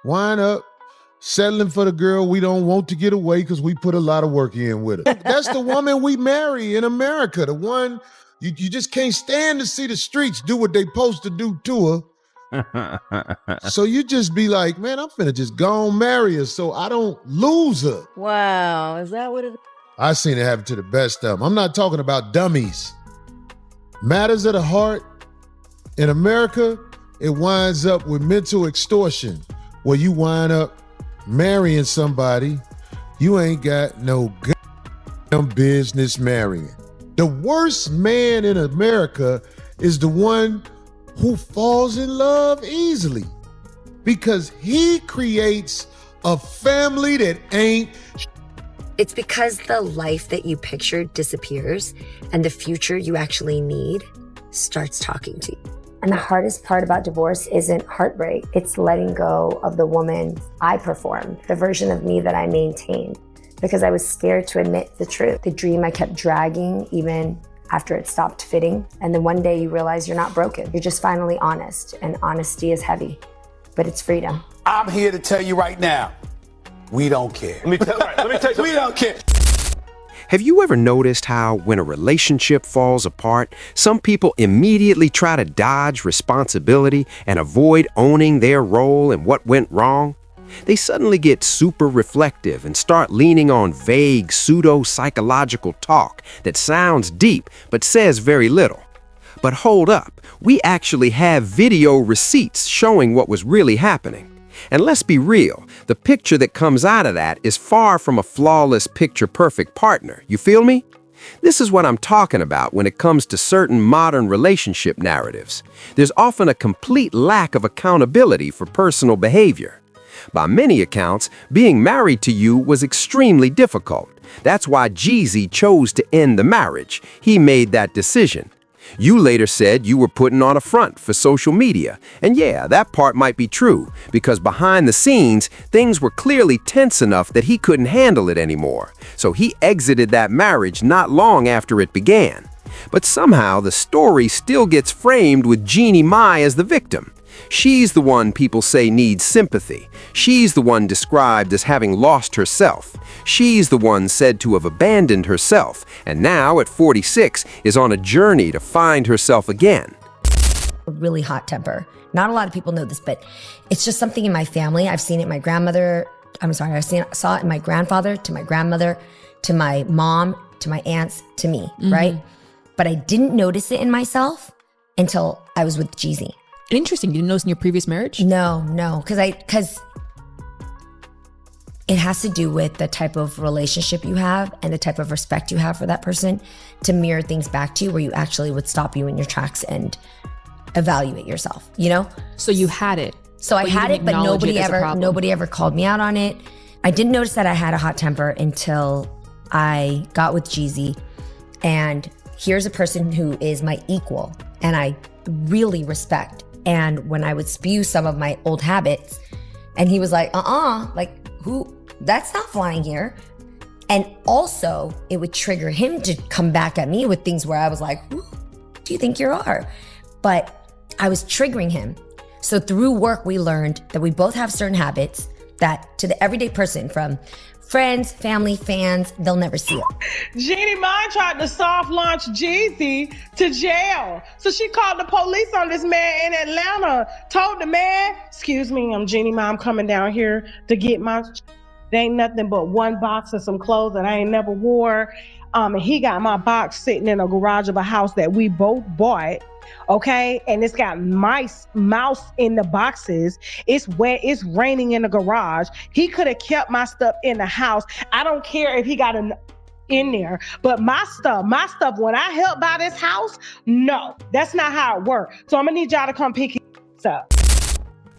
wind up settling for the girl we don't want to get away because we put a lot of work in with her. That's the woman we marry in America, the one you just can't stand to see the streets do what they supposed to do to her. So you just be like, man, I'm finna just go and marry her so I don't lose her. Wow, is that what it is? I seen it happen to the best of them. I'm not talking about dummies. Matters of the heart, in America, it winds up with mental extortion, where you wind up marrying somebody you ain't got no goddamn business marrying. The worst man in America is the one who falls in love easily because he creates a family that ain't. It's because the life that you pictured disappears and the future you actually need starts talking to you. And the hardest part about divorce isn't heartbreak. It's letting go of the woman I performed, the version of me that I maintained, because I was scared to admit the truth. The dream I kept dragging even after it stopped fitting. And then one day you realize you're not broken. You're just finally honest, and honesty is heavy, but it's freedom. I'm here to tell you right now, we don't care. Let me tell you, we don't care. Have you ever noticed how, when a relationship falls apart, some people immediately try to dodge responsibility and avoid owning their role in what went wrong? They suddenly get super reflective and start leaning on vague pseudo-psychological talk that sounds deep but says very little. But hold up, we actually have video receipts showing what was really happening. And let's be real, the picture that comes out of that is far from a flawless, picture-perfect partner. You feel me? This is what I'm talking about when it comes to certain modern relationship narratives. There's often a complete lack of accountability for personal behavior. By many accounts, being married to you was extremely difficult. That's why Jeezy chose to end the marriage. He made that decision. You later said you were putting on a front for social media. And yeah, that part might be true, because behind the scenes, things were clearly tense enough that he couldn't handle it anymore. So he exited that marriage not long after it began. But somehow the story still gets framed with Jeannie Mai as the victim. She's the one people say needs sympathy. She's the one described as having lost herself. She's the one said to have abandoned herself, and now at 46 is on a journey to find herself again. A really hot temper. Not a lot of people know this, but it's just something in my family. I've seen it in my grandmother. Saw it in my grandfather, to my grandmother, to my mom, to my aunts, to me, right? But I didn't notice it in myself until I was with Jeezy. Interesting. You didn't notice in your previous marriage? No, because it has to do with the type of relationship you have and the type of respect you have for that person to mirror things back to you, where you actually would stop you in your tracks and evaluate yourself, you know? So you had it. So I had it, but nobody ever called me out on it. I didn't notice that I had a hot temper until I got with Jeezy. And here's a person who is my equal and I really respect. And when I would spew some of my old habits, and he was like, like, who? That's not flying here. And also, it would trigger him to come back at me with things where I was like, who do you think you are? But I was triggering him. So through work, we learned that we both have certain habits that to the everyday person, from friends, family, fans, they'll never see it. Jeannie Mai tried to soft launch Jeezy to jail. So she called the police on this man in Atlanta, told the man, excuse me, I'm Jeannie Mai, I'm coming down here to get my, there ain't nothing but one box of some clothes that I ain't never wore. And he got my box sitting in a garage of a house that we both bought. Okay, and it's got mouse in the boxes. It's wet, it's raining in the garage. He could have kept my stuff in the house. I don't care if he got in there, but my stuff, when I help buy this house, no, that's not how it works. So I'm gonna need y'all to come pick it up.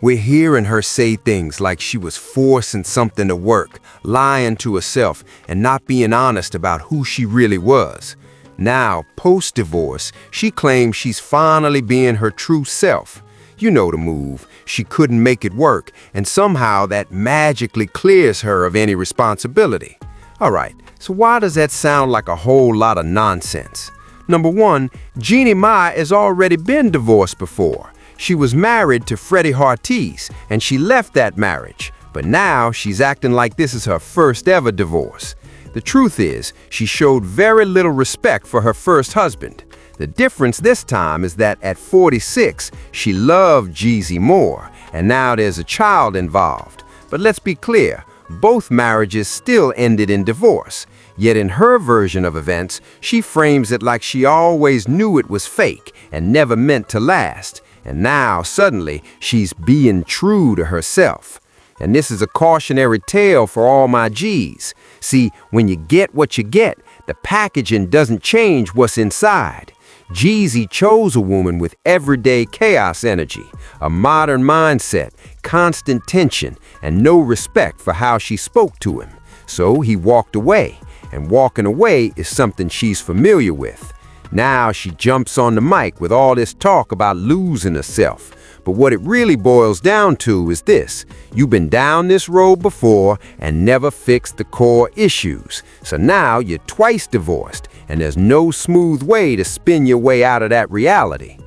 We're hearing her say things like she was forcing something to work, lying to herself, and not being honest about who she really was. Now, post-divorce, she claims she's finally being her true self. You know the move. She couldn't make it work, and somehow that magically clears her of any responsibility. All right, so why does that sound like a whole lot of nonsense? Number one, Jeannie Mai has already been divorced before. She was married to Freddie Hartees, and she left that marriage. But now she's acting like this is her first ever divorce. The truth is, she showed very little respect for her first husband. The difference this time is that at 46, she loved Jeezy more, and now there's a child involved. But let's be clear, both marriages still ended in divorce. Yet in her version of events, she frames it like she always knew it was fake and never meant to last. And now, suddenly, she's being true to herself. And this is a cautionary tale for all my G's. See, when you get what you get, the packaging doesn't change what's inside. Jeezy chose a woman with everyday chaos energy, a modern mindset, constant tension, and no respect for how she spoke to him. So he walked away, and walking away is something she's familiar with. Now she jumps on the mic with all this talk about losing herself. But what it really boils down to is this: you've been down this road before and never fixed the core issues. So now you're twice divorced, and there's no smooth way to spin your way out of that reality.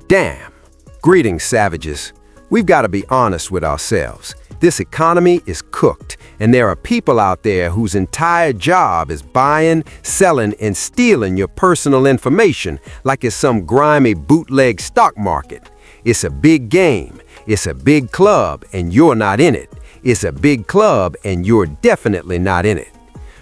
Damn. Greetings, savages. We've got to be honest with ourselves. This economy is cooked, and there are people out there whose entire job is buying, selling, and stealing your personal information like it's some grimy bootleg stock market. It's a big game, it's a big club, and you're not in it. It's a big club, and you're definitely not in it.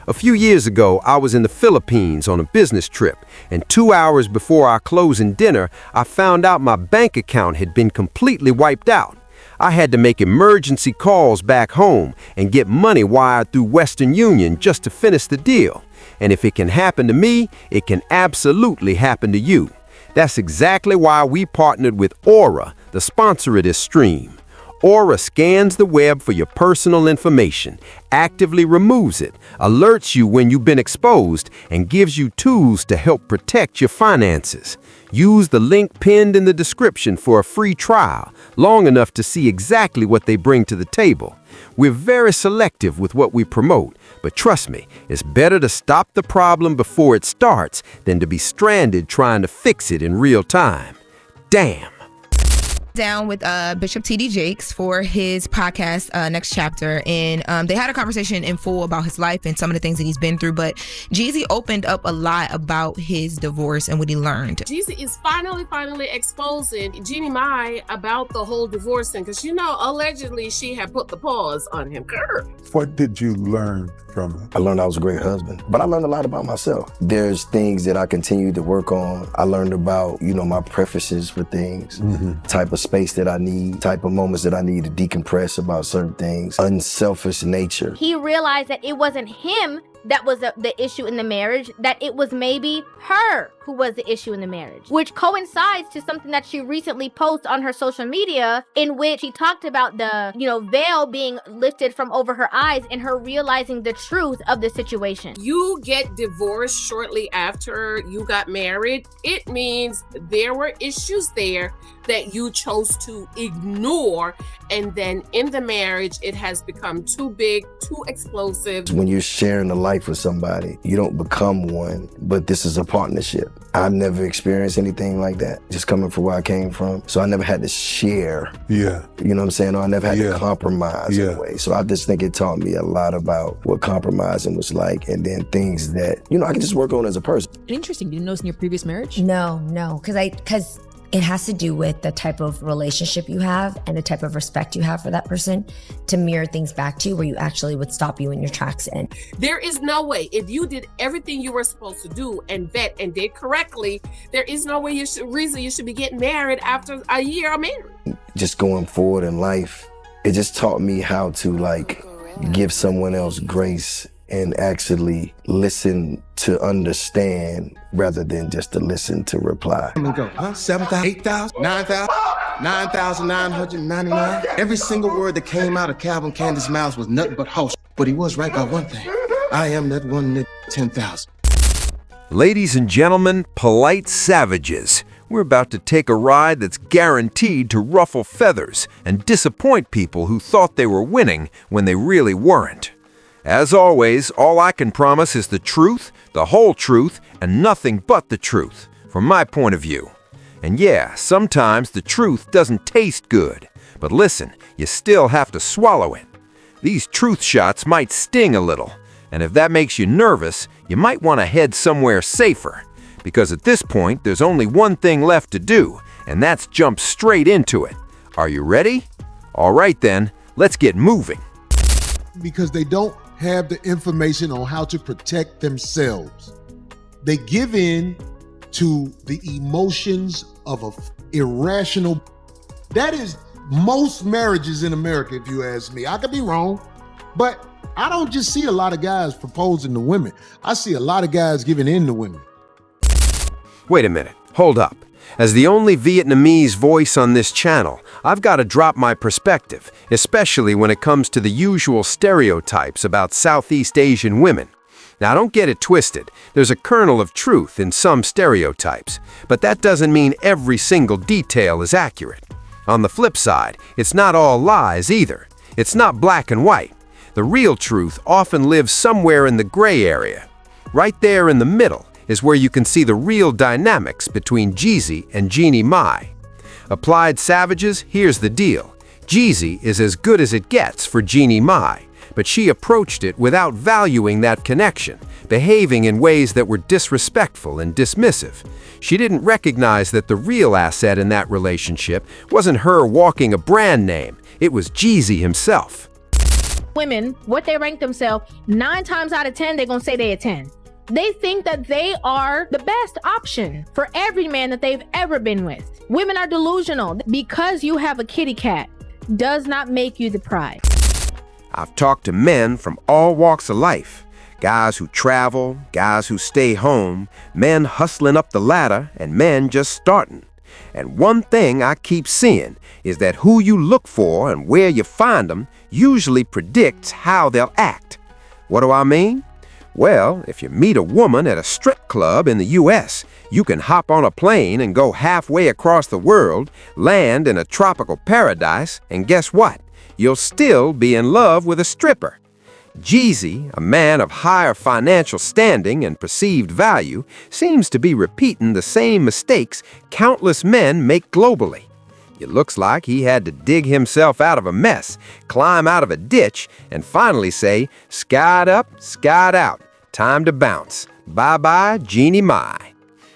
A few years ago, I was in the Philippines on a business trip, and 2 hours before our closing dinner, I found out my bank account had been completely wiped out. I had to make emergency calls back home and get money wired through Western Union just to finish the deal. And if it can happen to me, it can absolutely happen to you. That's exactly why we partnered with Aura, the sponsor of this stream. Aura scans the web for your personal information, actively removes it, alerts you when you've been exposed, and gives you tools to help protect your finances. Use the link pinned in the description for a free trial, long enough to see exactly what they bring to the table. We're very selective with what we promote, but trust me, it's better to stop the problem before it starts than to be stranded trying to fix it in real time. Damn. Down with Bishop T.D. Jakes for his podcast, Next Chapter, and they had a conversation in full about his life and some of the things that he's been through, but Jeezy opened up a lot about his divorce and what he learned. Jeezy is finally exposing Jeannie Mai about the whole divorce thing, because allegedly she had put the pause on him. What did you learn from it? I learned I was a great husband, but I learned a lot about myself. There's things that I continue to work on. I learned about, my preferences for things, type of space that I need, type of moments that I need to decompress about certain things, unselfish nature. He realized that it wasn't him that was the issue in the marriage, that it was maybe her who was the issue in the marriage, which coincides to something that she recently posted on her social media, in which she talked about the, veil being lifted from over her eyes and her realizing the truth of the situation. You get divorced shortly after you got married. It means there were issues there that you chose to ignore, and then in the marriage, it has become too big, too explosive. When you're sharing a life with somebody, you don't become one, but this is a partnership. I've never experienced anything like that, just coming from where I came from. So I never had to share. Yeah. You know what I'm saying? Or I never had to compromise in a way. So I just think it taught me a lot about what compromising was like, and then things that, I can just work on as a person. Interesting. You didn't notice in your previous marriage? No, because it has to do with the type of relationship you have and the type of respect you have for that person to mirror things back to you where you actually would stop you in your tracks. And there is no way, if you did everything you were supposed to do and vet and did correctly, there is no way you should be getting married after a year of marriage. Just going forward in life, it just taught me how to give someone else grace and actually listen to understand rather than just to listen to reply. I'm gonna go, 7,000, 8,000, 9,000, 9,999. Every single word that came out of Calvin Candy's mouth was nothing but host. But he was right about one thing. I am that one nigga, 10,000. Ladies and gentlemen, polite savages, we're about to take a ride that's guaranteed to ruffle feathers and disappoint people who thought they were winning when they really weren't. As always, all I can promise is the truth, the whole truth, and nothing but the truth, from my point of view. And yeah, sometimes the truth doesn't taste good. But listen, you still have to swallow it. These truth shots might sting a little. And if that makes you nervous, you might want to head somewhere safer. Because at this point, there's only one thing left to do, and that's jump straight into it. Are you ready? All right then, let's get moving. Because they don't have the information on how to protect themselves. They give in to the emotions of an irrational. That is most marriages in America, if you ask me. I could be wrong, but I don't just see a lot of guys proposing to women. I see a lot of guys giving in to women. Wait a minute, hold up. As the only Vietnamese voice on this channel, I've got to drop my perspective, especially when it comes to the usual stereotypes about Southeast Asian women. Now, don't get it twisted. There's a kernel of truth in some stereotypes, but that doesn't mean every single detail is accurate. On the flip side, it's not all lies either. It's not black and white. The real truth often lives somewhere in the gray area. Right there in the middle is where you can see the real dynamics between Jeezy and Jeannie Mai. Applied Savages, here's the deal. Jeezy is as good as it gets for Jeannie Mai, but she approached it without valuing that connection, behaving in ways that were disrespectful and dismissive. She didn't recognize that the real asset in that relationship wasn't her walking a brand name, it was Jeezy himself. Women, what they rank themselves, 9 times out of 10, they're gonna say they're a 10. They think that they are the best option for every man that they've ever been with. Women are delusional. Because you have a kitty cat does not make you the prize. I've talked to men from all walks of life. Guys who travel, guys who stay home, men hustling up the ladder, and men just starting. And one thing I keep seeing is that who you look for and where you find them usually predicts how they'll act. What do I mean? Well, if you meet a woman at a strip club in the U.S., you can hop on a plane and go halfway across the world, land in a tropical paradise, and guess what? You'll still be in love with a stripper. Jeezy, a man of higher financial standing and perceived value, seems to be repeating the same mistakes countless men make globally. It looks like he had to dig himself out of a mess, climb out of a ditch, and finally say, "Skied up, skied out. Time to bounce. Bye-bye, Jeannie Mai."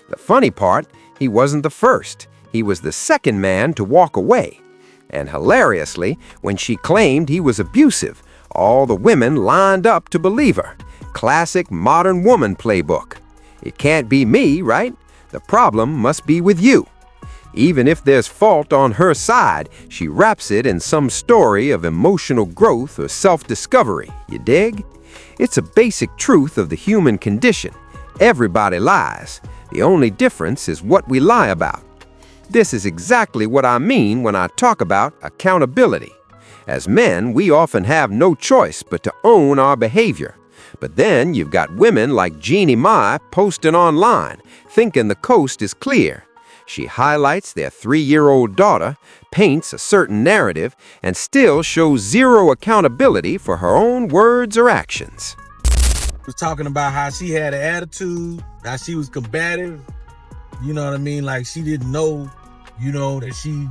The funny part, he wasn't the first. He was the second man to walk away. And hilariously, when she claimed he was abusive, all the women lined up to believe her. Classic modern woman playbook. It can't be me, right? The problem must be with you. Even if there's fault on her side, she wraps it in some story of emotional growth or self-discovery. You dig? It's a basic truth of the human condition. Everybody lies. The only difference is what we lie about. This is exactly what I mean when I talk about accountability. As men, we often have no choice but to own our behavior. But then you've got women like Jeannie Mai posting online, thinking the coast is clear. She highlights their 3-year-old daughter, paints a certain narrative, and still shows zero accountability for her own words or actions. Was talking about how she had an attitude, how she was combative, you know what I mean? Like she didn't know, that she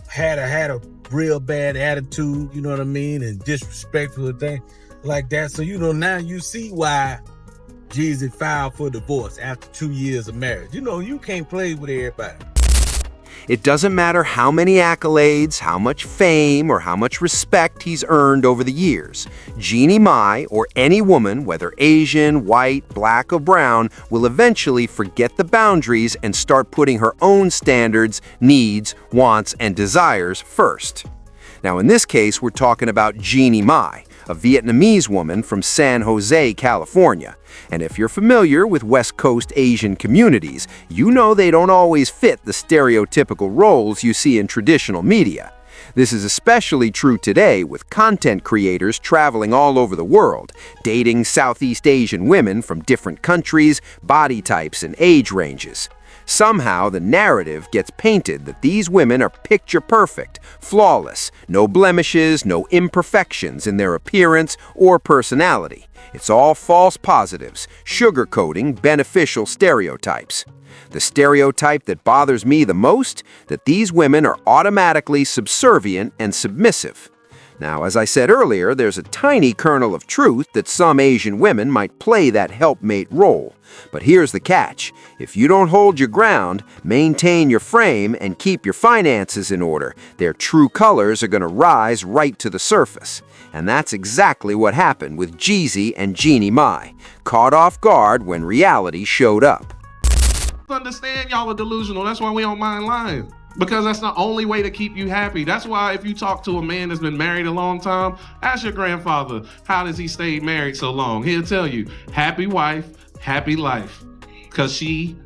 had a real bad attitude, you know what I mean? And disrespectful and things like that. So, now you see why Jeezy filed for divorce after 2 years of marriage. You can't play with everybody. It doesn't matter how many accolades, how much fame, or how much respect he's earned over the years. Jeannie Mai, or any woman, whether Asian, white, black, or brown, will eventually forget the boundaries and start putting her own standards, needs, wants, and desires first. Now, in this case, we're talking about Jeannie Mai, a Vietnamese woman from San Jose, California. And if you're familiar with West Coast Asian communities, you know they don't always fit the stereotypical roles you see in traditional media. This is especially true today with content creators traveling all over the world, dating Southeast Asian women from different countries, body types, and age ranges. Somehow, the narrative gets painted that these women are picture perfect, flawless, no blemishes, no imperfections in their appearance or personality. It's all false positives, sugarcoating beneficial stereotypes. The stereotype that bothers me the most, that these women are automatically subservient and submissive. Now, as I said earlier, there's a tiny kernel of truth that some Asian women might play that helpmate role. But here's the catch. If you don't hold your ground, maintain your frame, and keep your finances in order, their true colors are going to rise right to the surface. And that's exactly what happened with Jeezy and Jeannie Mai, caught off guard when reality showed up. Understand y'all are delusional. That's why we don't mind lying. Because that's the only way to keep you happy. That's why if you talk to a man that's been married a long time, ask your grandfather, how does he stay married so long? He'll tell you, happy wife, happy life. Because she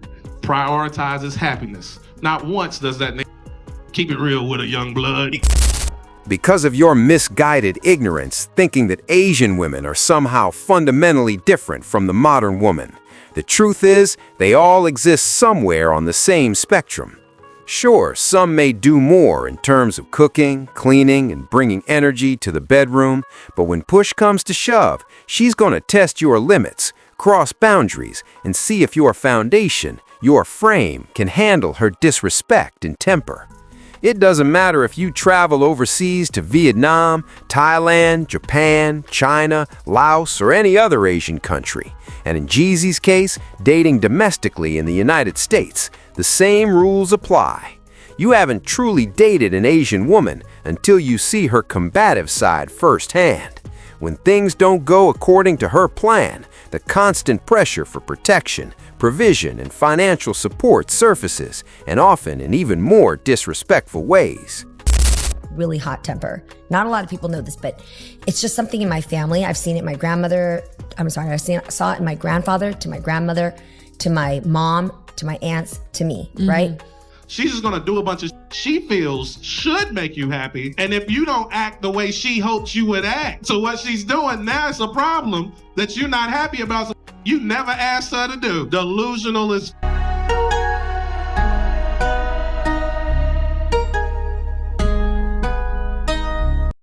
prioritizes happiness. Not once does that keep it real with a young blood. Because of your misguided ignorance, thinking that Asian women are somehow fundamentally different from the modern woman. The truth is, they all exist somewhere on the same spectrum. Sure, some may do more in terms of cooking, cleaning, and bringing energy to the bedroom, but when push comes to shove, she's going to test your limits, cross boundaries, and see if your foundation, your frame, can handle her disrespect and temper. It doesn't matter if you travel overseas to Vietnam, Thailand, Japan, China, Laos, or any other Asian country. And in Jeezy's case, dating domestically in the United States, the same rules apply. You haven't truly dated an Asian woman until you see her combative side firsthand. When things don't go according to her plan, the constant pressure for protection, provision, and financial support surfaces, and often in even more disrespectful ways. Really hot temper. Not a lot of people know this, but it's just something in my family. I've seen it in my grandmother. Saw it in my grandfather, to my grandmother, to my mom, to my aunts, to me, right? She's just gonna do a bunch of she feels should make you happy. And if you don't act the way she hopes you would act, so what she's doing now is a problem that you're not happy about. You never asked her to do. Delusional as